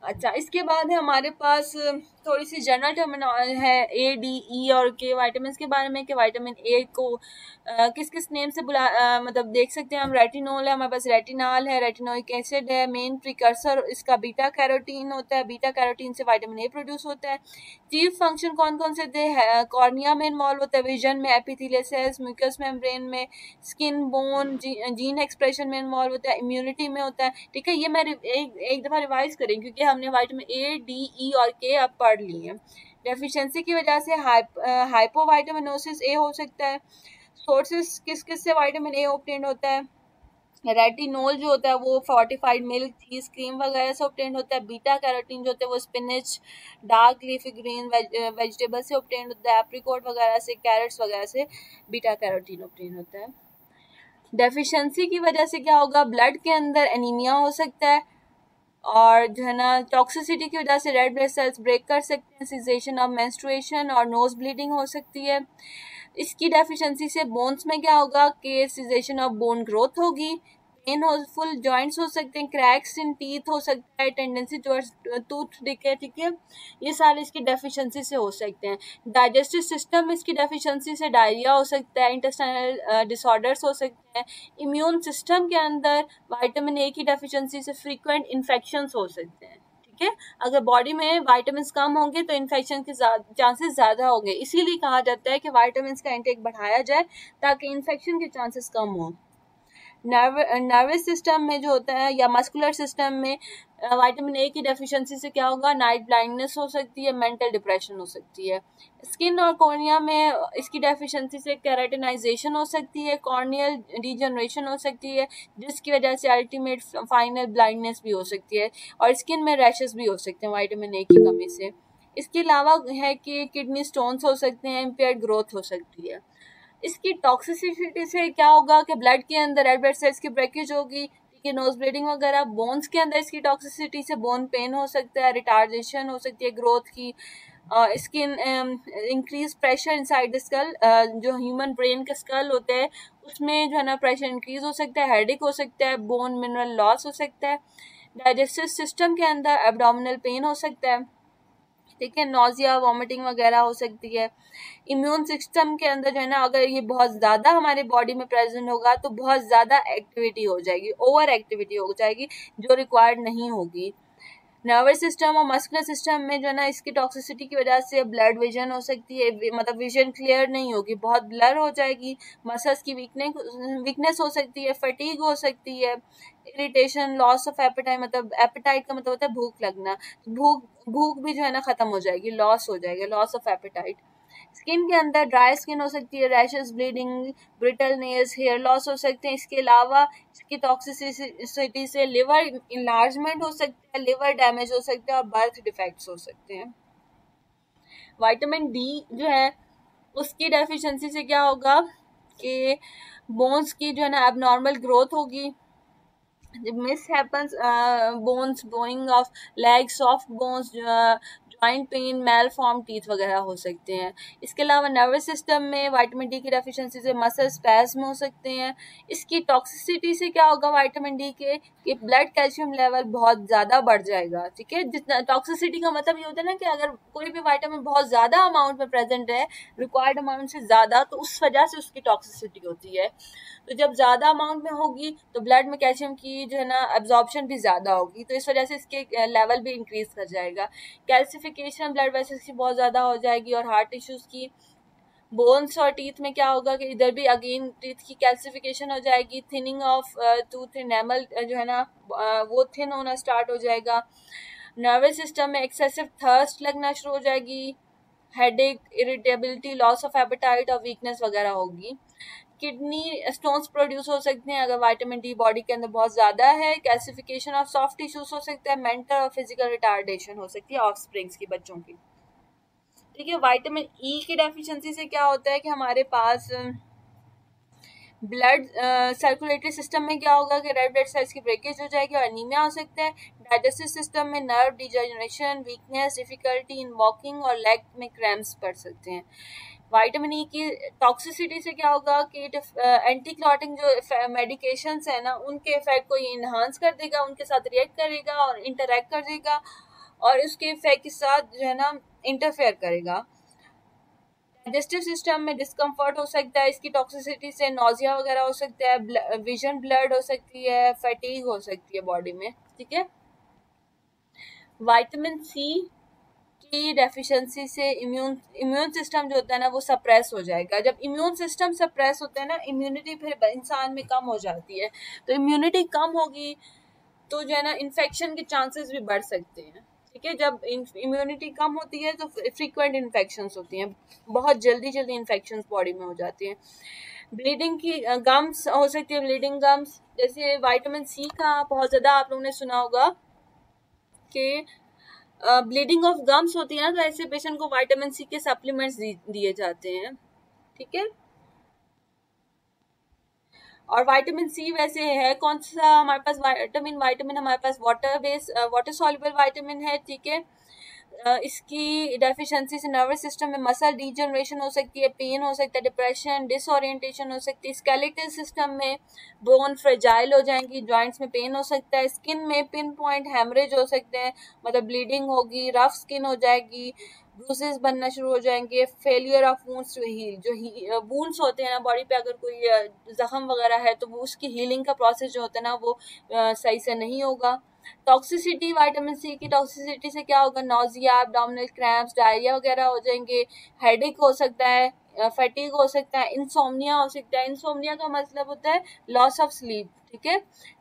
अच्छा, इसके बाद है हमारे पास थोड़ी सी जनरल टर्मिनोलॉजी है ए डी ई और के वाइटामिन के बारे में कि वाइटामिन ए को किस किस नेम से मतलब देख सकते हैं हम। रेटिनोल है हमारे पास, रेटिनॉल है, रेटिनोइक एसिड है, मेन प्रिकर्सर इसका बीटा कैरोटीन होता है। बीटा कैरोटीन से वाइटामिन ए प्रोड्यूस होता है। चीफ फंक्शन कौन कौन से थे? कॉर्निया में इन्वॉल्व होता है, विजन में, एपिथेलियल सेल्स, म्यूकस मेम्ब्रेन में, स्किन, बोन, जीन एक्सप्रेशन में इन्वॉल्व होता है, इम्यूनिटी में होता है। ठीक है, ये मैं एक दफ़ा रिवाइज करें क्योंकि हमने वाइटामिन ए डी ई और के अब पढ़ ली है। डेफिशिएंसी की वजह से हाइपोवाइटामिनोसिस ए हो सकता है। सोर्सेस किस किस से वाइटामिन ए ऑब्टेन होता है? रेटिनोल जो होता है वो फोर्टिफाइड मिल्क, चीज, क्रीम वगैरह से ऑब्टेन होता है। बीटा कैरोटीन जो होता है वो spinach, dark leafy green vegetable से ऑब्टेन होता है। एप्रिकॉट वगैरह से, कैरेट्स वगैरह से बीटा कैरोटीन ऑब्टेन होता है। डेफिशिएंसी की वजह से क्या होगा? ब्लड के अंदर एनीमिया हो सकता है, और जो है ना टॉक्सिसिटी की वजह से रेड ब्लड सेल्स ब्रेक कर सकते हैं, सीजेशन ऑफ मेंस्ट्रुएशन और नोज ब्लीडिंग हो सकती है। इसकी डेफिशिएंसी से बोन्स में क्या होगा कि सीजेशन ऑफ बोन ग्रोथ होगी, पेन हो, फुल जॉइंट्स हो सकते हैं, क्रैक्स इन टीथ हो सकता है, टेंडेंसी टुवर्ड्स टूथ डिके। ठीक है, ये सारे इसकी डेफिशिएंसी से हो सकते हैं। डाइजेस्टिव सिस्टम में इसकी डेफिशिएंसी से डायरिया हो सकता है, इंटेस्टाइनल डिसऑर्डर्स हो सकते हैं। इम्यून सिस्टम के अंदर विटामिन ए की डेफिशिएंसी से फ्रीक्वेंट इन्फेक्शंस हो सकते हैं। ठीक है, अगर बॉडी में विटामिन कम होंगे तो इन्फेक्शन के चांसेस ज़्यादा होंगे, इसीलिए कहा जाता है कि विटामिन का इंटेक बढ़ाया जाए ताकि इन्फेक्शन के चांसेस कम हो। नर्वस सिस्टम में जो होता है या मस्कुलर सिस्टम में विटामिन ए की डेफिशिएंसी से क्या होगा? नाइट ब्लाइंडनेस हो सकती है, मेंटल डिप्रेशन हो सकती है। स्किन और कॉर्निया में इसकी डेफिशिएंसी से केराटिनाइजेशन हो सकती है, कॉर्नियल डिजनरेशन हो सकती है, जिसकी वजह से अल्टीमेट फाइनल ब्लाइंडनेस भी हो सकती है, और स्किन में रैशेस भी हो सकते हैं विटामिन ए की कमी से। इसके अलावा है कि किडनी स्टोन्स हो सकते हैं, इम्पेयर्ड ग्रोथ हो सकती है। इसकी टॉक्सिसिटी से क्या होगा कि ब्लड के अंदर रेड ब्लड सेल्स की ब्रेकेज होगी, ठीक है, नोज ब्लीडिंग वगैरह। बोन्स के अंदर इसकी टॉक्सिसिटी से बोन पेन हो सकता है, रिटार्डेशन हो सकती है ग्रोथ की, skin, increase pressure inside the skull, जो ह्यूमन ब्रेन का स्कल होता है उसमें जो है ना प्रेशर इंक्रीज हो सकता है, हेडेक हो सकता है, बोन मिनरल लॉस हो सकता है। डाइजेस्टिव सिस्टम के अंदर एब्डोमिनल पेन हो सकता है, ठीक है, नोजिया, वॉमिटिंग वगैरह हो सकती है। इम्यून सिस्टम के अंदर जो है ना अगर ये बहुत ज़्यादा हमारे बॉडी में प्रेजेंट होगा तो बहुत ज़्यादा एक्टिविटी हो जाएगी, ओवर एक्टिविटी हो जाएगी जो रिक्वायर्ड नहीं होगी। नर्वस सिस्टम और मस्कुलर सिस्टम में जो है ना इसकी टॉक्सिसिटी की वजह से ब्लड विजन हो सकती है, मतलब विजन क्लियर नहीं होगी, बहुत ब्लर हो जाएगी, मसल्स की वीकनेस हो सकती है, फटीग हो सकती है, इरिटेशन, लॉस ऑफ एपेटाइट, मतलब एपेटाइट का मतलब होता है भूख लगना, भूख भूख भी जो है ना खत्म हो जाएगी, लॉस हो जाएगा, लॉस ऑफ एपेटाइट। स्किन के अंदर ड्राई स्किन हो सकती है, rashes, bleeding, brittle nails, hair loss हो सकते हैं। इसके अलावा इसकी टॉक्सिसिटी से लिवर इनलार्जमेंट हो सकता है, लिवर डैमेज हो सकता है और बर्थ डिफेक्ट्स हो सकते हैं। विटामिन डी जो है उसकी डेफिशिएंसी से क्या होगा कि बोन्स की जो है ना एबनॉर्मल ग्रोथ होगी, miss happens, bones growing of legs, soft bones, joint pain, malformed teeth वगैरह हो सकते हैं। इसके अलावा नर्वस सिस्टम में विटामिन डी की डेफिशिएंसी से मसल स्पैज्म हो सकते हैं। इसकी टॉक्सिसिटी से क्या होगा विटामिन डी के कि ब्लड कैल्शियम लेवल बहुत ज़्यादा बढ़ जाएगा। ठीक है, जितना टॉक्सिसिटी का मतलब ये होता है ना कि अगर कोई भी विटामिन बहुत ज़्यादा अमाउंट में प्रेजेंट है, रिक्वायर्ड अमाउंट से ज़्यादा, तो उस वजह से उसकी टॉक्सिसिटी होती है। तो जब ज़्यादा अमाउंट में होगी तो ब्लड में कैल्शियम की जो है ना एब्जॉर्प्शन भी ज़्यादा होगी, तो इस वजह से इसके लेवल भी इंक्रीज कर जाएगा। कैल्सिफिकेशन ब्लड वेसल्स की बहुत ज़्यादा हो जाएगी, और हार्ट टिश्यूज़ की। बोन्स और टीथ में क्या होगा कि इधर भी अगेन टीथ की कैल्सिफिकेशन हो जाएगी, थिनिंग ऑफ टूथ एनेमल जो है ना वो थिन होना स्टार्ट हो जाएगा। नर्वस सिस्टम में एक्सेसिव थर्स्ट लगना शुरू हो जाएगी, headache, irritability, loss of appetite और वीकनेस वगैरह होगी। किडनी स्टोन्स प्रोड्यूस हो सकते हैं अगर विटामिन डी बॉडी के अंदर बहुत ज़्यादा है। कैल्सिफिकेशन ऑफ सॉफ्ट टिश्यूज हो सकता है, मेंटल और फिजिकल रिटार्डेशन हो सकती है ऑफस्प्रिंग्स की, बच्चों की। ठीक है, विटामिन ई की डेफिशिएंसी से क्या होता है कि हमारे पास ब्लड सर्कुलेटरी सिस्टम में क्या होगा कि रेड ब्लड सेल्स की ब्रेकेज हो जाएगी और एनीमिया हो सकता है। डाइजेस्टिव सिस्टम में nerve degeneration, weakness, difficulty in walking और लेग में क्रैम्प्स पड़ सकते हैं। विटामिन ई की टॉक्सिसिटी से क्या होगा कि एंटी क्लॉटिंग जो मेडिकेशंस है ना उनके इफेक्ट को ये इन्हांस कर देगा, उनके साथ रिएक्ट करेगा और इंटरेक्ट कर देगा, और उसके इफेक्ट के साथ जो है ना इंटरफेयर करेगा। डाइजेस्टिव सिस्टम में डिस्कम्फर्ट हो सकता है, इसकी टॉक्सिसिटी से नोजिया वगैरह हो सकता है, विजन ब्लर्ड हो सकती है, फैटीग हो सकती है बॉडी में, ठीक है। विटामिन सी की डेफिशिएंसी से इम्यून सिस्टम जो होता है ना वो सप्रेस हो जाएगा। जब इम्यून सिस्टम सप्रेस होता है ना, इम्यूनिटी फिर इंसान में कम हो जाती है, तो इम्यूनिटी कम होगी तो जो है ना इन्फेक्शन के चांसेस भी बढ़ सकते हैं, ठीक है। जब इम्यूनिटी कम होती है तो फ्रीक्वेंट इन्फेक्शंस होती हैं, बहुत जल्दी जल्दी इन्फेक्शंस बॉडी में हो जाती हैं। ब्लीडिंग की गम्स हो सकती है, ब्लीडिंग गम्स, जैसे विटामिन सी का बहुत ज़्यादा आप लोगों ने सुना होगा कि ब्लीडिंग ऑफ गम्स होती है ना, तो ऐसे पेशेंट को विटामिन सी के सप्लीमेंट्स दिए जाते हैं, ठीक है। और विटामिन सी वैसे है कौन सा हमारे पास विटामिन हमारे पास वाटर सॉल्युबल विटामिन है, ठीक है। इसकी डेफिशिएंसी से नर्वस सिस्टम में मसल डीजनरेशन हो सकती है, पेन हो सकता है, डिप्रेशन, डिसओरिएंटेशन हो सकती है। स्केलेटल सिस्टम में बोन फ्रेजाइल हो जाएंगी, जॉइंट्स में पेन हो सकता है, स्किन में पिन पॉइंट हेमरेज हो सकते हैं, मतलब ब्लीडिंग होगी, रफ स्किन हो जाएगी, ब्रूसेस बनना शुरू हो जाएंगे, failure of wounds to heal, जो वुंड्स होते हैं ना बॉडी पे, अगर कोई जख्म वगैरह है तो वो उसकी हीलिंग का प्रोसेस जो होता है ना वो सही से नहीं होगा। टॉक्सिसिटी, विटामिन सी की टॉक्सिसिटी से क्या होगा, नोजिया, एब्डोमिनल क्रैम्प्स, डायरिया वगैरह हो जाएंगे, हेडेक हो सकता है, फैटीग हो सकता है, इंसोम्निया हो सकता है। इंसोम्निया का मतलब होता है लॉस ऑफ स्लीप, ठीक है।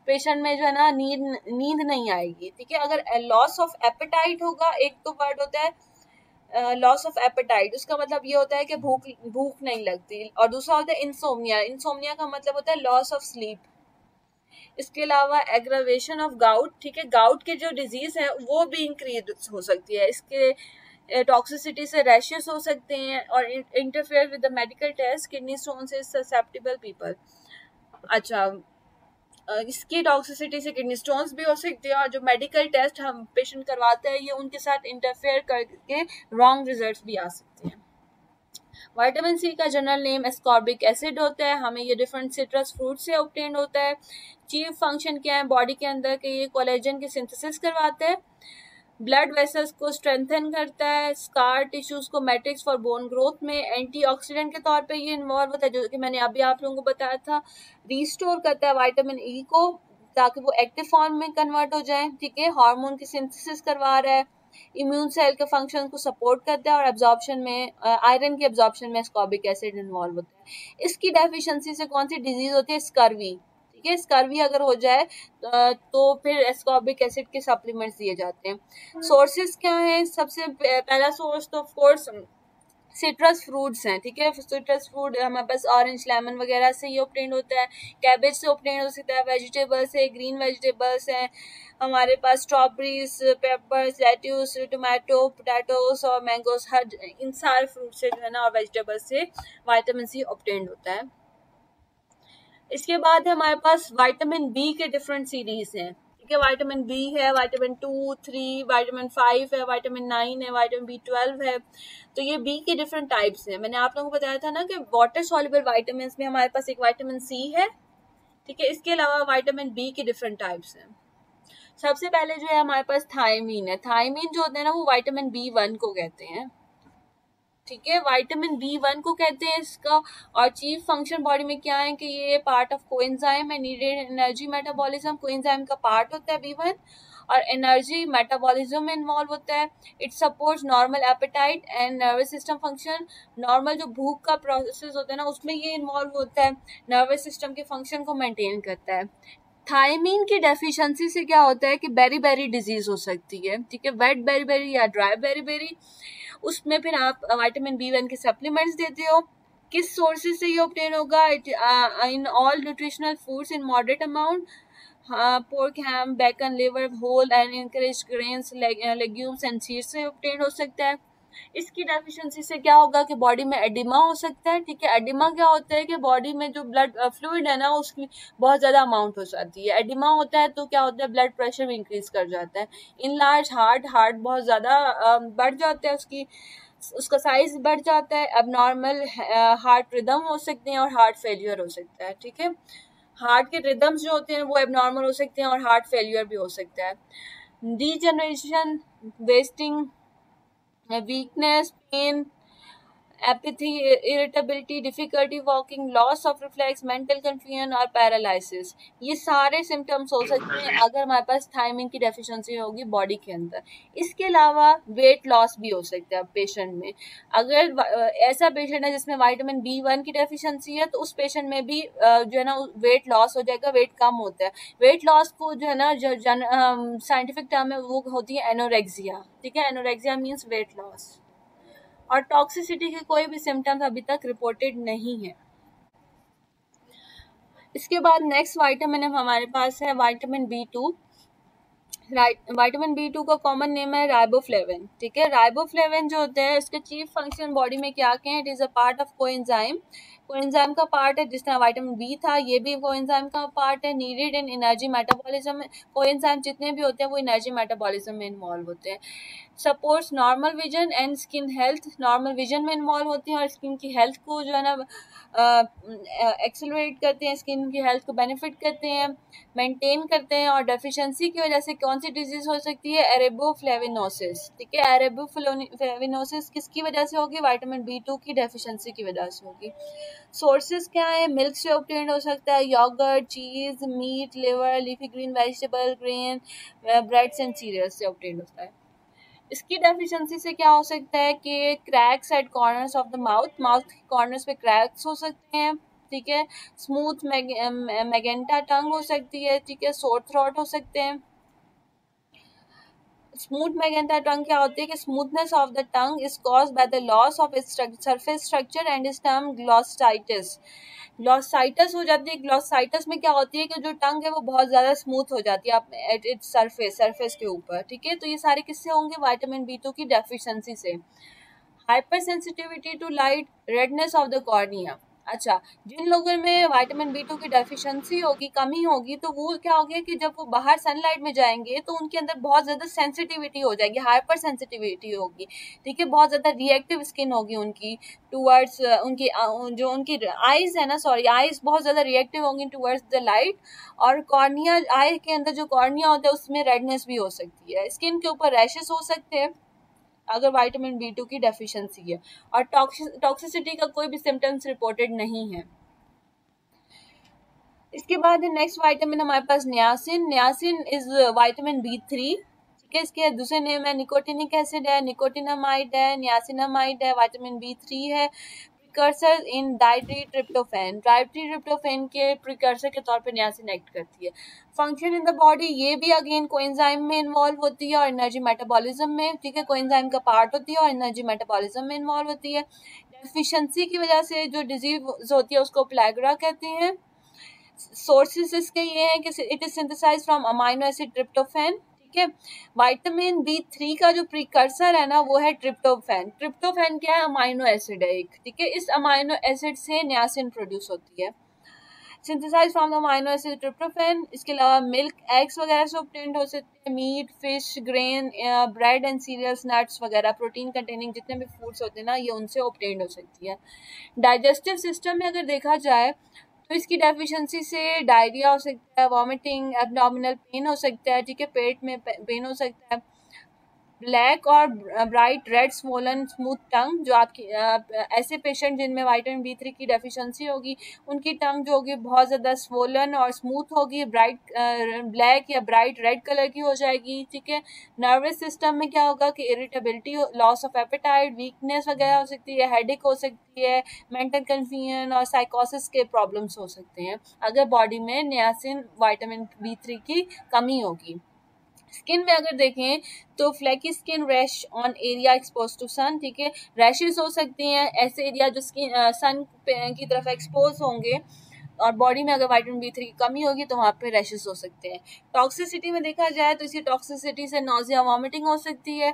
पेशेंट में जो है ना नींद नहीं आएगी, ठीक है। अगर लॉस ऑफ एपेटाइट होगा, एक तो वर्ड होता है लॉस ऑफ एपेटाइट, उसका मतलब ये होता है कि भूख नहीं लगती, और दूसरा होता है इंसोम्निया। इंसोम्निया का मतलब होता है लॉस ऑफ स्लीप। इसके अलावा एग्रावेशन ऑफ गाउट, ठीक है, गाउट के जो डिजीज है वो भी इंक्रीज हो सकती है। इसके टॉक्सिसिटी से रैशेस हो सकते हैं और interfere with the medical test, kidney stone से ससेप्टेबल पीपल। अच्छा, इसकी टॉक्सिसिटी से किडनी स्टोन्स भी हो सकते हैं, और जो मेडिकल टेस्ट हम पेशेंट करवाते हैं ये उनके साथ इंटरफेयर करके रॉन्ग रिजल्ट्स भी आ सकते हैं। विटामिन सी का जनरल नेम एस्कॉर्बिक एसिड होता है, हमें ये डिफरेंट सिट्रस फ्रूट से ऑब्टेन होता है। चीफ फंक्शन क्या है बॉडी के अंदर के, ये कोलेजन की सिंथेसिस करवाता है, ब्लड वेसल्स को स्ट्रेंथन करता है, स्कार टिश्यूज को मैट्रिक्स फॉर बोन ग्रोथ में, एंटीऑक्सीडेंट के तौर पे ये इन्वॉल्व होता है, जो कि मैंने अभी आप लोगों को बताया था। रिस्टोर करता है विटामिन ई को ताकि वो एक्टिव फॉर्म में कन्वर्ट हो जाए, ठीक है। हार्मोन की सिंथेसिस करवा रहा है, इम्यून सेल के फंक्शन को सपोर्ट करता है, और एब्जॉर्प्शन में आयरन की एब्जॉर्प्शन में एस्कॉर्बिक एसिड इन्वॉल्व होता है। इसकी डेफिशिएंसी से कौन सी डिजीज होती है, स्कर्वी, ठीक है। स्कर्वी अगर हो जाए तो फिर एस्कॉर्बिक एसिड के सप्लीमेंट्स दिए जाते हैं। सोर्सेज क्या है, सबसे पहला सोर्स तो ऑफ कोर्स सिट्रस फ्रूट्स हैं, ठीक है। सिट्रस फ्रूट हमारे पास ऑरेंज, लेमन वगैरह से ये ऑब्टेन होता है, कैबेज से ऑब्टेन हो सकता है, वेजिटेबल्स है, ग्रीन वेजिटेबल्स हैं हमारे पास, strawberries, peppers, lettuce, tomato, potatoes और मैंगोस, हर इन सारे फ्रूट से जो है ना और वेजिटेबल्स से विटामिन सी ऑब्टेन होता है। इसके बाद है हमारे पास विटामिन बी के डिफरेंट सीरीज हैं, ठीक है। विटामिन बी है, विटामिन 2, 3, विटामिन 5 है, विटामिन 9 है, विटामिन B12 है। तो ये बी के डिफरेंट टाइप्स हैं। मैंने आप लोगों को बताया था ना कि वाटर सॉल्युबल विटामिन में हमारे पास एक विटामिन सी है, ठीक है। इसके अलावा विटामिन बी के डिफरेंट टाइप्स हैं। सबसे पहले जो है हमारे पास थायमीन है। थायमीन जो होता है ना वो विटामिन B1 को कहते हैं, ठीक है। विटामिन B1 को कहते हैं इसका, और चीफ फंक्शन बॉडी में क्या है कि ये पार्ट ऑफ कोएंजाइम है, नीडेड एनर्जी मेटाबॉलिज्म, कोएंजाइम का पार्ट होता है B1, और एनर्जी मेटाबॉलिज्म में इन्वॉल्व होता है। It supports normal appetite and nervous system function, normal जो भूख का प्रोसेस होता है ना उसमें ये इन्वॉल्व होता है, नर्वस सिस्टम के फंक्शन को मेंटेन करता है। थायमीन की डेफिशिएंसी से क्या होता है कि बेरी डिजीज हो सकती है, ठीक है, वेट बेरी या ड्राई बेरी। उसमें फिर आप विटामिन B1 के सप्लीमेंट्स देते हो। किस सोर्सेज से ये ऑब्टेन होगा, in all nutritional foods in moderate amount, pork, ham, bacon, liver, whole and enriched grains, legumes and seeds से ऑब्टेन हो सकता है। इसकी डेफिशिएंसी से क्या होगा कि बॉडी में एडिमा हो सकता है, ठीक है। एडिमा क्या होता है कि बॉडी में जो ब्लड फ्लूइड है ना उसकी बहुत ज़्यादा अमाउंट हो जाती है। एडिमा होता है तो क्या होता है, ब्लड प्रेशर भी इंक्रीज कर जाता है। इन लार्ज हार्ट बहुत ज़्यादा बढ़ जाता है, उसका साइज बढ़ जाता है, एबनॉर्मल हार्ट रिदम हो सकते हैं, और हार्ट फेलियर हो सकता है, ठीक है। हार्ट के रिदम्स जो होते हैं वो एबनॉर्मल हो सकते हैं और हार्ट फेलियर भी हो सकता है। degeneration, wasting, weakness, pain, apathy, irritability, difficulty walking, loss of reflex, mental confusion और पैरालिसिस, ये सारे सिम्टम्स हो सकते हैं अगर हमारे पास थायमिन की डेफिशिएंसी होगी बॉडी के अंदर। इसके अलावा वेट लॉस भी हो सकता है पेशेंट में। अगर ऐसा पेशेंट है जिसमें विटामिन B1 की डेफिशिएंसी है तो उस पेशेंट में भी जो है ना वेट लॉस हो जाएगा, वेट कम होता है। वेट लॉस को जो है ना जो साइंटिफिक टर्म है वो होती है एनोरेक्सिया, ठीक है। Anorexia means weight loss. और टॉक्सिसिटी के कोई भी सिम्टम्स अभी तक रिपोर्टेड नहीं है। इसके बाद नेक्स्ट विटामिन हमारे पास है विटामिन B2। विटामिन B2 का कॉमन नेम है राइबोफ्लेविन, ठीक है। राइबोफ्लेविन जो होते हैं इसके चीफ फंक्शन बॉडी में क्या क्या है? It is a part of coenzyme. Coenzyme का पार्ट है, जिस तरह विटामिन B था ये भी कोएंजाइम का पार्ट है। नीडेड इन एनर्जी मेटाबॉलिज्म, कोएंजाइम जितने भी होते हैं वो एनर्जी मेटाबॉलिज्म में इन्वॉल्व होते हैं। Supports normal vision and skin health, normal vision में इन्वॉल्व होती हैं और स्किन की हेल्थ को जो है ना एक्सेलरेट करते हैं, स्किन की हेल्थ को बेनिफिट करते हैं, मेंटेन करते हैं। और डेफिशिएंसी की वजह से कौन सी डिजीज हो सकती है? एरेबोफ्लेविनोसिस, ठीक है। एरेबोफ्लेविनोसिस किसकी वजह से होगी? विटामिन B2 की डेफिशिएंसी की वजह से होगी। सोर्सेज क्या है? मिल्क से ऑब्टेन्ड हो सकता है, yogurt, cheese, meat, liver, leafy green vegetable, grain, breads and cereals से ऑब्टेन्ड होता है। इसकी डेफिशिएंसी से क्या हो सकता है कि cracks at corners of the mouth, mouth के कॉर्नर्स पे क्रैक्स हो सकते हैं, ठीक है। स्मूथ मैगेंटा टंग हो सकती है, ठीक है। सोर थ्रोट हो सकते हैं। स्मूथ मैगेंटा टंग क्या होती है कि smoothness of the tongue is caused by the loss of its surface structure and is termed glossitis. Glossitis हो जाती है। ग्लॉसाइटिस में क्या होती है कि जो टंग है वो बहुत ज्यादा स्मूथ हो जाती है एट इट्स सरफेस के ऊपर, ठीक है। तो ये सारे किससे होंगे? विटामिन B2 की डेफिशिएंसी से। Hypersensitivity to light, redness of the cornea. अच्छा, जिन लोगों में विटामिन B2 की डेफिशिएंसी होगी, कमी होगी, तो वो क्या होगा कि जब वो बाहर सनलाइट में जाएंगे तो उनके अंदर बहुत ज्यादा सेंसिटिविटी हो जाएगी, हाइपर सेंसिटिविटी होगी, ठीक है। बहुत ज्यादा रिएक्टिव स्किन होगी उनकी टूवर्ड्स उनकी जो उनकी आईज है ना, सॉरी, आईज बहुत ज्यादा रिएक्टिव होंगी टूवर्ड्स द लाइट। और कॉर्निया, आई के अंदर जो कॉर्निया होता है उसमें रेडनेस भी हो सकती है। स्किन के ऊपर रैशेस हो सकते हैं अगर विटामिन B2 की डेफिशिएंसी है। और टॉक्सिसिटी का कोई भी सिम्टम्स रिपोर्टेड नहीं है। इसके बाद नेक्स्ट विटामिन हमारे पास niacin. Niacin is vitamin B3, ठीक है। इसके दूसरे नेम है निकोटिनिक एसिड है, निकोटिनामाइड है, नियासिनामाइड है, विटामिन B3 है। Precursor in dietary tryptophan, dietary tryptophan के प्रिकर्सर के तौर पे नियासिन एक्ट करती है। फंक्शन इन द बॉडी, ये भी अगेन कोएंजाइम में इन्वॉल्व होती है और एनर्जी मेटाबॉलिज्म में, ठीक है। कोएंजाइम का पार्ट होती है और एनर्जी मेटाबॉलिज्म में इन्वॉल्व होती है। डेफिशिएंसी की वजह से जो डिजीज होती है उसको प्लेगरा कहते हैं। सोर्सेस इसके ये हैं कि it is synthesized from amino acid tryptophan, ठीक है। विटामिन B3 का जो प्रिकर्सर है ना वो है ट्रिप्टोफैन। ट्रिप्टोफैन क्या है? अमाइनो एसिड है एक, ठीक है। इस अमाइनो एसिड से नियासिन प्रोड्यूस होती है, synthesize from the amino acid tryptophan. इसके अलावा मिल्क, एग्स वगैरह से ऑब्टेन्ड हो सकते हैं, meat, fish, grain, bread and cereals, nuts वगैरह, प्रोटीन कंटेनिंग जितने भी फूड्स होते हैं ना ये उनसे ऑब्टेन्ड हो सकती है। डाइजेस्टिव सिस्टम में अगर देखा जाए तो इसकी डेफिशिएंसी से डायरिया हो सकता है, वॉमिटिंग, एब्डोमिनल पेन हो सकता है, ठीक है। पेट में पेन हो सकता है। ब्लैक और ब्राइट रेड स्वोलन स्मूथ टंग, जो आपकी ऐसे पेशेंट जिनमें विटामिन B3 की डेफिशिएंसी होगी उनकी टंग जो होगी बहुत ज़्यादा स्वोलन और स्मूथ होगी, ब्राइट ब्लैक या ब्राइट रेड कलर की हो जाएगी, ठीक है। नर्वस सिस्टम में क्या होगा कि irritability, loss of appetite, weakness वगैरह हो सकती है, हेडेक हो सकती है, मेंटल कन्फ्यूजन और साइकोसिस के प्रॉब्लम्स हो सकते हैं अगर बॉडी में नियासिन विटामिन B3 की कमी होगी। स्किन में अगर देखें तो flaky skin, rash on area expose to sun, ठीक है। रैशेस हो सकती हैं ऐसे एरिया जो स्किन सन की तरफ एक्सपोज होंगे और बॉडी में अगर विटामिन B3 की कमी होगी तो वहाँ पे रैशेस हो सकते हैं। टॉक्सिसिटी में देखा जाए तो इसी टॉक्सिसिटी से नोजिया, वॉमिटिंग हो सकती है,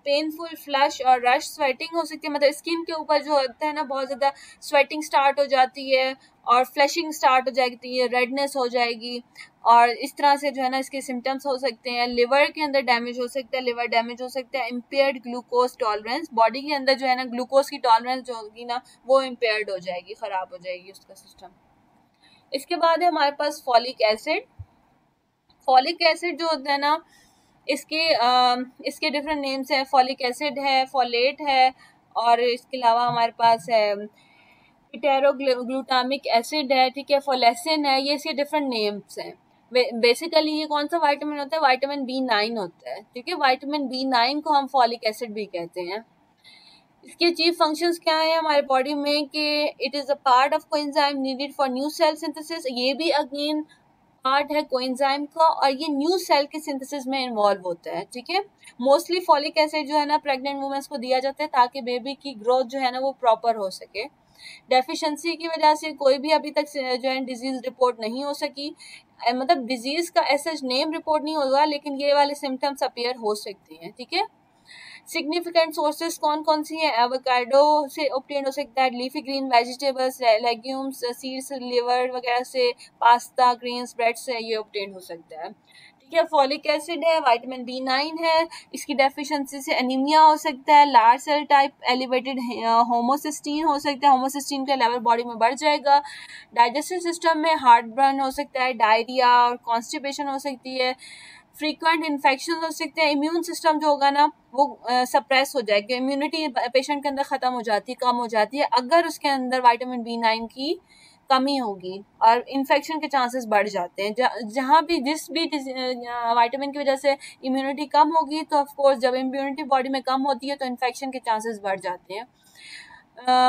पेनफुल फ्लश और रश स्वेटिंग हो सकती है। मतलब स्किन के ऊपर जो होता है ना बहुत ज़्यादा स्वेटिंग स्टार्ट हो जाती है और फ्लशिंग स्टार्ट हो जाती है, रेडनेस हो जाएगी और इस तरह से जो है ना इसके सिम्टम्स हो सकते हैं। लिवर के अंदर डैमेज हो सकता है, लिवर डैमेज हो सकता है। इम्पेयर्ड ग्लूकोज टॉलरेंस, बॉडी के अंदर जो है ना ग्लूकोज की टॉलरेंस जो होगी ना वो इम्पेयर्ड हो जाएगी, ख़राब हो जाएगी उसका सिस्टम। इसके बाद है हमारे पास फॉलिक एसिड। फॉलिक एसिड जो होता है ना इसके डिफरेंट नेम्स हैं, फॉलिक एसिड है, फॉलेट है, और इसके अलावा हमारे पास है पिटेरोग्लूटामिक एसिड है, ठीक है, फोलेसिन है, ये इसके डिफरेंट नेम्स हैं। बेसिकली ये कौन सा विटामिन होता है? विटामिन B9 होता है, ठीक है। विटामिन B9 को हम फॉलिक एसिड भी कहते हैं। इसके चीफ फंक्शंस क्या है हमारे बॉडी में कि it is a part of coenzyme needed for new cell synthesis, ये भी अगेन पार्ट है कोएंजाइम का, और ये न्यू सेल के सिंथेसिस में इन्वॉल्व होता है, ठीक है। मोस्टली फॉलिक एसिड जो है ना प्रेग्नेंट वुमेन्स को दिया जाता है ताकि बेबी की ग्रोथ जो है ना वो प्रॉपर हो सके। डेफिशिएंसी की वजह से कोई भी अभी तक जो है डिजीज रिपोर्ट नहीं हो सकी, मतलब डिजीज का ऐसा नेम रिपोर्ट नहीं होगा, लेकिन ये वाले सिम्टम्स अपीयर हो सकते हैं, ठीक है। सिग्निफिकेंट सोर्सेस कौन कौन सी हैं? एवोकाडो से ऑब्टेन हो सकता है, leafy green vegetables, legumes, seeds, liver वगैरह से, पास्ता, ग्रेन्स, ब्रेड से ये ऑब्टेन हो सकता है, ठीक है। फॉलिक एसिड है, विटामिन B9 है, इसकी डेफिशिएंसी से एनीमिया हो सकता है, large cell type elevated homocysteine हो सकता है, होमोसिस्टीन का लेवल बॉडी में बढ़ जाएगा। डाइजेस्टिव सिस्टम में हार्ट बर्न हो सकता है, डायरिया और कॉन्स्टिपेशन हो सकती है, फ्रीक्वेंट इन्फेक्शन हो सकते हैं, इम्यून सिस्टम जो होगा ना वो सप्रेस हो जाएगा, इम्यूनिटी पेशेंट के अंदर ख़त्म हो जाती है, कम हो जाती है अगर उसके अंदर विटामिन B9 की कमी होगी, और इन्फेक्शन के चांसेस बढ़ जाते हैं। जहाँ भी जिस भी विटामिन की वजह से इम्यूनिटी कम होगी तो ऑफ कोर्स जब इम्यूनिटी बॉडी में कम होती है तो इन्फेक्शन के चांसेस बढ़ जाते हैं।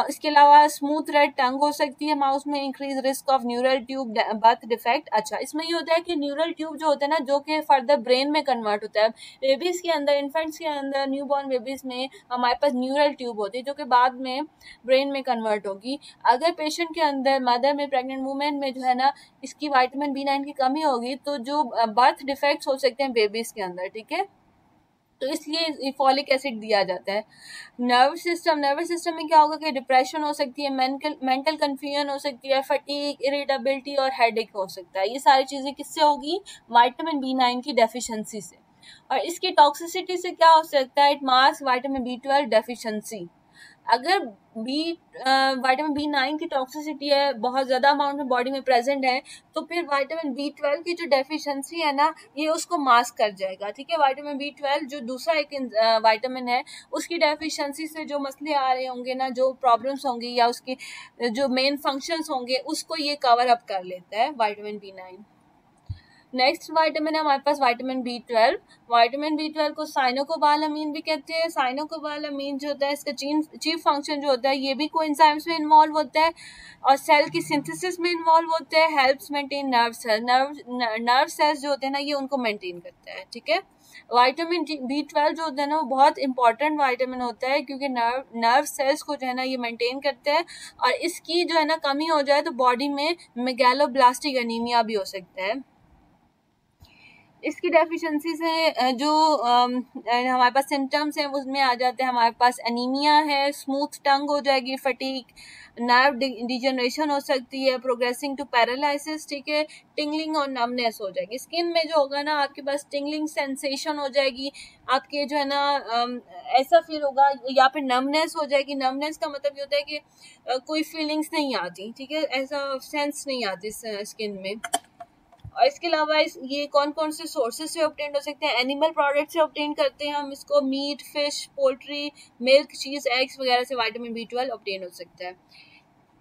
इसके अलावा स्मूथ रेड टंग हो सकती है माउस में, increase risk of neural tube birth defect. अच्छा, इसमें ये होता है कि न्यूरल ट्यूब जो होता है ना जो कि फर्दर ब्रेन में कन्वर्ट होता है, बेबीज के अंदर, इन्फेंट्स के अंदर, न्यूबॉर्न बेबीज में हमारे पास न्यूरल ट्यूब होती है जो कि बाद में ब्रेन में कन्वर्ट होगी। अगर पेशेंट के अंदर, मदर में, प्रेग्नेंट वुमेन में जो है ना इसकी विटामिन B9 की कमी होगी तो जो बर्थ डिफेक्ट्स हो सकते हैं बेबीज के अंदर, ठीक है, तो इसलिए फॉलिक एसिड दिया जाता है। नर्वस सिस्टम में क्या होगा कि डिप्रेशन हो सकती है, मेंटल कंफ्यूजन हो सकती है, फटीग, इरिटेबिलिटी और हेडेक हो सकता है। ये सारी चीज़ें किससे होगी? विटामिन B9 की डेफिशिएंसी से। और इसकी टॉक्सिसिटी से क्या हो सकता है? It marks vitamin B12 deficiency. अगर विटामिन B9 की टॉक्सिसिटी है, बहुत ज़्यादा अमाउंट में बॉडी में प्रेजेंट है, तो फिर विटामिन B12 की जो डेफिशिएंसी है ना ये उसको मास्क कर जाएगा, ठीक है। विटामिन B12 जो दूसरा एक विटामिन है उसकी डेफिशिएंसी से जो मसले आ रहे होंगे ना, जो प्रॉब्लम्स होंगी या उसकी जो मेन फंक्शंस होंगे उसको ये कवर अप कर लेता है विटामिन B9। नेक्स्ट विटामिन है हमारे पास विटामिन B12। विटामिन B12 को साइनोकोबालामीन भी कहते हैं। साइनोकोबालामीन जो होता है इसका चीफ फंक्शन जो होता है ये भी कोएंजाइम्स में इन्वॉल्व होता है और सेल की सिंथेसिस में इन्वॉल्व होता है। Helps maintain nerve cell, nerve cells जो होते हैं ना ये उनको मेंटेन करता है, ठीक है। विटामिन B12 जो होता है ना वो बहुत इंपॉर्टेंट विटामिन होता है क्योंकि नर्व सेल्स को जो है ना ये मेंटेन करता है, और इसकी जो है ना कमी हो जाए तो बॉडी में मेगालोब्लास्टिक एनीमिया भी हो सकता है। इसकी डेफिशिएंसी से जो हमारे पास सिम्टम्स हैं उसमें आ जाते हैं, हमारे पास एनीमिया है, स्मूथ टंग हो जाएगी, फटीग, नर्व डिजनरेशन हो सकती है, प्रोग्रेसिंग टू पैरालिसिस, ठीक है, टिंगलिंग और नमनेस हो जाएगी। स्किन में जो होगा ना आपके पास टिंगलिंग सेंसेशन हो जाएगी, आपके जो है ना ऐसा फील होगा, या फिर नमनेस हो जाएगी। नमनेस का मतलब ये होता है कि कोई फीलिंग्स नहीं आती, ठीक है, ऐसा सेंस नहीं आती स्किन में। और इसके अलावा ये कौन कौन से सोर्सेज से ऑब्टेन हो सकते हैं? एनिमल प्रोडक्ट से ऑब्टेन करते हैं हम इसको, मीट, फिश, पोल्ट्री, मिल्क, चीज, एग्स वगैरह से विटामिन B12 ऑब्टेन हो सकता है।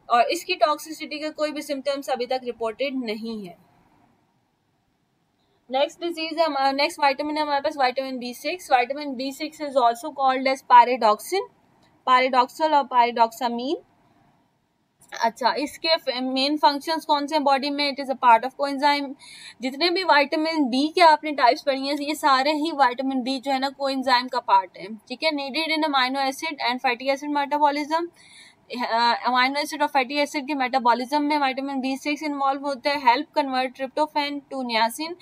और इसकी टॉक्सिसिटी के कोई भी सिम्टम्स अभी तक रिपोर्टेड नहीं है। नेक्स्ट डिजीज है, नेक्स्ट विटामिन है हमारे पास vitamin B6। Vitamin B6 is also called as pyridoxine, pyridoxal और पायरिडॉक्सामीन। अच्छा, इसके मेन फंक्शंस कौन से हैं बॉडी में? It is a part of coenzyme. जितने भी विटामिन बी के आपने टाइप्स पढ़ी हैं ये सारे ही विटामिन बी जो है ना कोएंजाइम का पार्ट है, ठीक है। Needed in amino acid and fatty acid metabolism. Amino acid और फैटी एसिड के मेटाबॉलिज्म में विटामिन B6 इन्वॉल्व होता है। Help convert tryptophan to niacin.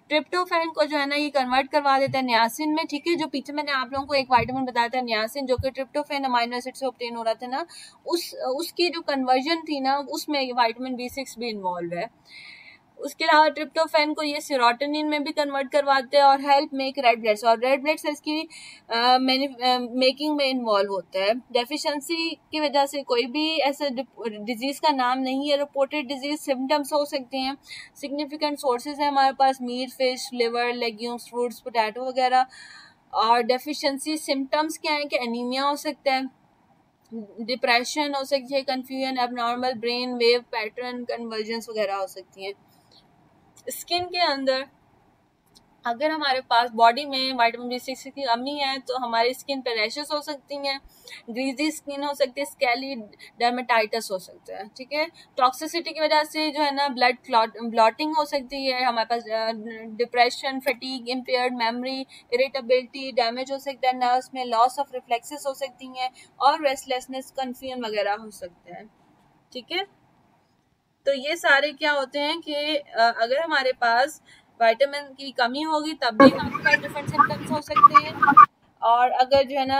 Tryptophan को जो है ना ये कन्वर्ट करवा देता है नियासिन में, ठीक है। जो पीछे मैंने आप लोगों को एक विटामिन बताया था नियासिन, जो कि ट्रिप्टोफैन अमाइनो एसिड से ऑब्टेन हो रहा था ना, उसकी जो कन्वर्जन थी ना उसमें विटामिन B6 भी इन्वॉल्व है। उसके अलावा ट्रिप्टोफैन को ये सेरोटोनिन में भी कन्वर्ट करवाते हैं और help make red blood cells, और रेड ब्लड सेल्स की मेकिंग में इन्वॉल्व होता है। डेफिशिएंसी की वजह से कोई भी ऐसा डिजीज का नाम नहीं है। रिपोर्टेड डिजीज सिम्टम्स हो सकते हैं। सिग्निफिकेंट सोर्सेज है हमारे पास meat, fish, liver, legumes, fruits, potato वगैरह। और डेफिशिएंसी सिम्टम्स क्या है कि एनीमिया हो सकता है, डिप्रेशन हो सकती है, confusion, abnormal brain wave pattern, convergence वगैरह हो सकती हैं। स्किन के अंदर अगर हमारे पास बॉडी में विटामिन B6 की कमी है तो हमारी स्किन पे रैशेस हो सकती हैं, ग्रीजी स्किन हो सकती है, स्कैली डर्मेटाइटिस हो सकता है। ठीक है, टॉक्सिसिटी की वजह से जो है ना ब्लड ब्लॉटिंग हो सकती है, हमारे पास depression, fatigue, impaired memory, irritability, damage हो सकता है नर्व्स में, लॉस ऑफ रिफ्लेक्सेस हो सकती हैं और रेस्टलेसनेस, कन्फ्यूजन वगैरह हो सकता है। ठीक है, तो ये सारे क्या होते हैं कि अगर हमारे पास विटामिन की कमी होगी तब भी आपके पास डिफरेंट सिम्टम्स हो सकते हैं, और अगर जो है ना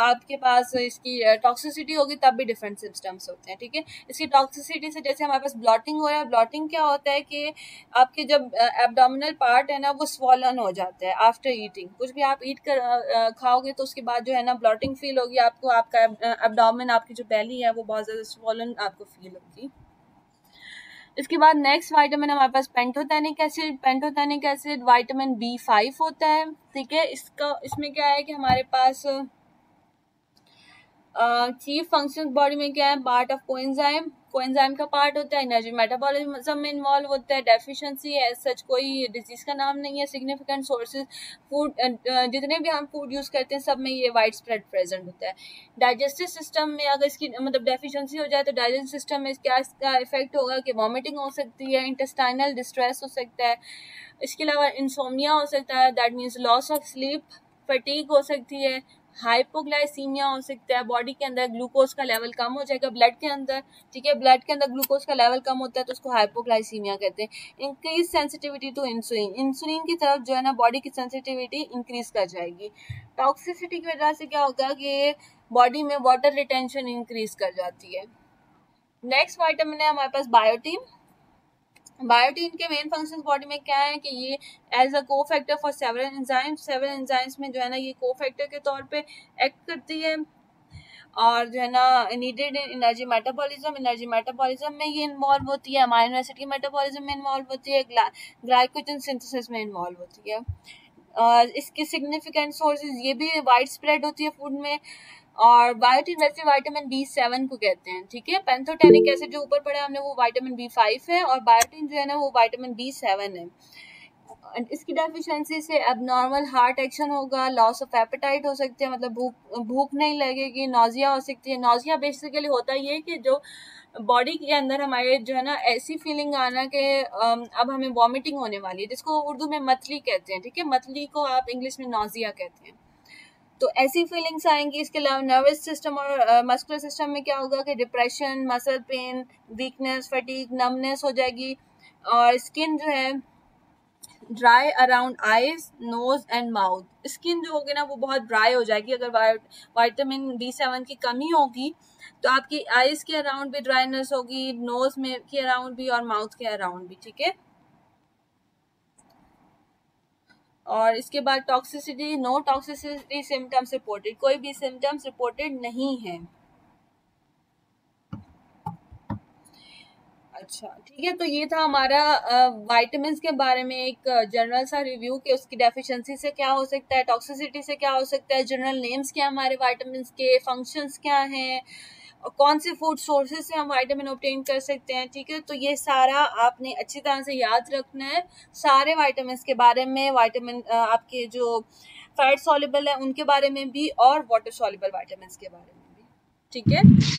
आपके पास इसकी टॉक्सिसिटी होगी तब भी डिफरेंट सिम्टम्स होते हैं। ठीक है, इसकी टॉक्सिसिटी से जैसे हमारे पास ब्लॉटिंग हो रहा है, ब्लॉटिंग क्या होता है कि आपके जब एब्डोमिनल पार्ट है ना वो स्वॉलन हो जाता है आफ्टर ईटिंग। कुछ भी आप ईट कर खाओगे तो उसके बाद जो है ना ब्लॉटिंग फील होगी आपको, आपका एब्डोमिन, आपकी जो बेली है वो बहुत ज़्यादा स्वॉलन आपको फील होगी। इसके बाद नेक्स्ट विटामिन हमारे पास pantothenic acid. Pantothenic acid vitamin B5 होता है। ठीक है, इसमें क्या है कि हमारे पास चीफ फंक्शन बॉडी में क्या है, पार्ट ऑफ कोएंजाइम, कोएंजाइम का पार्ट होता है, एनर्जी मेटाबॉलिज्म में इन्वॉल्व होता है। डेफिशिएंसी एज सच कोई डिजीज का नाम नहीं है। सिग्निफिकेंट सोर्सेज फूड, जितने भी हम फूड यूज करते हैं सब में ये वाइड स्प्रेड प्रेजेंट होता है। डाइजेस्टिव सिस्टम में अगर इसकी मतलब डेफिशिएंसी हो जाए तो डाइजेस्टिव सिस्टम में क्या इसका इफेक्ट होगा कि वॉमिटिंग हो सकती है, इंटेस्टाइनल डिस्ट्रेस हो सकता है। इसके अलावा इंसोम्निया हो सकता है, that means loss of sleep, fatigue हो सकती है, हाइपोग्लाइसीमिया हो सकता है, बॉडी के अंदर ग्लूकोज का लेवल कम हो जाएगा ब्लड के अंदर। ठीक है, ब्लड के अंदर ग्लूकोज का लेवल कम होता है तो उसको हाइपोग्लाइसीमिया कहते हैं। Increase sensitivity to insulin, insulin की तरफ जो है ना बॉडी की सेंसिटिविटी इंक्रीज कर जाएगी। टॉक्सिसिटी की वजह से क्या होगा कि बॉडी में वाटर रिटेंशन इंक्रीज कर जाती है। नेक्स्ट विटामिन है हमारे पास बायोटीन। बायोटीन के मेन फंक्शंस बॉडी में क्या है कि ये एज अ को फैक्टर फॉर सेवरल एंजाइम्स में जो है ना ये को फैक्टर के तौर पे एक्ट करती है, और जो है ना नीडेड इन एनर्जी मेटाबॉलिज्म में ये इन्वॉल्व होती है, अमाइनो एसिड की मेटाबॉलिज्म में इन्वॉल्व होती है, ग्लाइकोजन सिंथेसिस में इन्वॉल्व होती है। और इसकी सिग्निफिकेंट सोर्सेज ये भी वाइड स्प्रेड होती है फूड में। और बायोटीन वैसे विटामिन B7 को कहते हैं। ठीक है, पेंथोटेनिक एसिड जो ऊपर पड़ा हमने वो विटामिन B5 है, और बायोटीन जो है ना वो विटामिन B7 है। इसकी डेफिशिएंसी से एबनॉर्मल हार्ट एक्शन होगा, लॉस ऑफ एपेटाइट हो सकती है, मतलब भूख नहीं लगेगी, नौजिया हो सकती है। नौजिया बेसिकली होता ये कि जो बॉडी के अंदर हमारे जो है ना ऐसी फीलिंग आना कि अब हमें वॉमिटिंग होने वाली है, जिसको उर्दू में मतली कहते हैं। ठीक है, मतली को आप इंग्लिश में नौजिया कहते हैं। तो ऐसी फीलिंग्स आएंगी। इसके अलावा नर्वस सिस्टम और मस्कुलर सिस्टम में क्या होगा कि depression, muscle pain, weakness, fatigue, numbness हो जाएगी। और स्किन जो है dry around eyes, nose and mouth. Skin जो होगी ना वो बहुत ड्राई हो जाएगी अगर विटामिन B7 की कमी होगी, तो आपकी आईज के अराउंड भी ड्राइनेस होगी, नोज में के अराउंड भी और माउथ के अराउंड भी। ठीक है, और इसके बाद toxicity, no toxicity symptoms reported, कोई भी सिम्टम्स रिपोर्टेड नहीं है। अच्छा, ठीक है, तो ये था हमारा विटामिन के बारे में एक जनरल सा रिव्यू कि उसकी डेफिशिएंसी से क्या हो सकता है, टॉक्सिसिटी से क्या हो सकता है, जनरल नेम्स क्या हमारे विटामिन के, फंक्शंस क्या हैं, और कौन से फूड सोर्सेज से हम विटामिन ऑब्टेन कर सकते हैं। ठीक है, तो ये सारा आपने अच्छी तरह से याद रखना है, सारे विटामिन के बारे में, विटामिन आपके जो फैट सॉल्युबल है उनके बारे में भी और वाटर सॉल्युबल विटामिन के बारे में भी। ठीक है।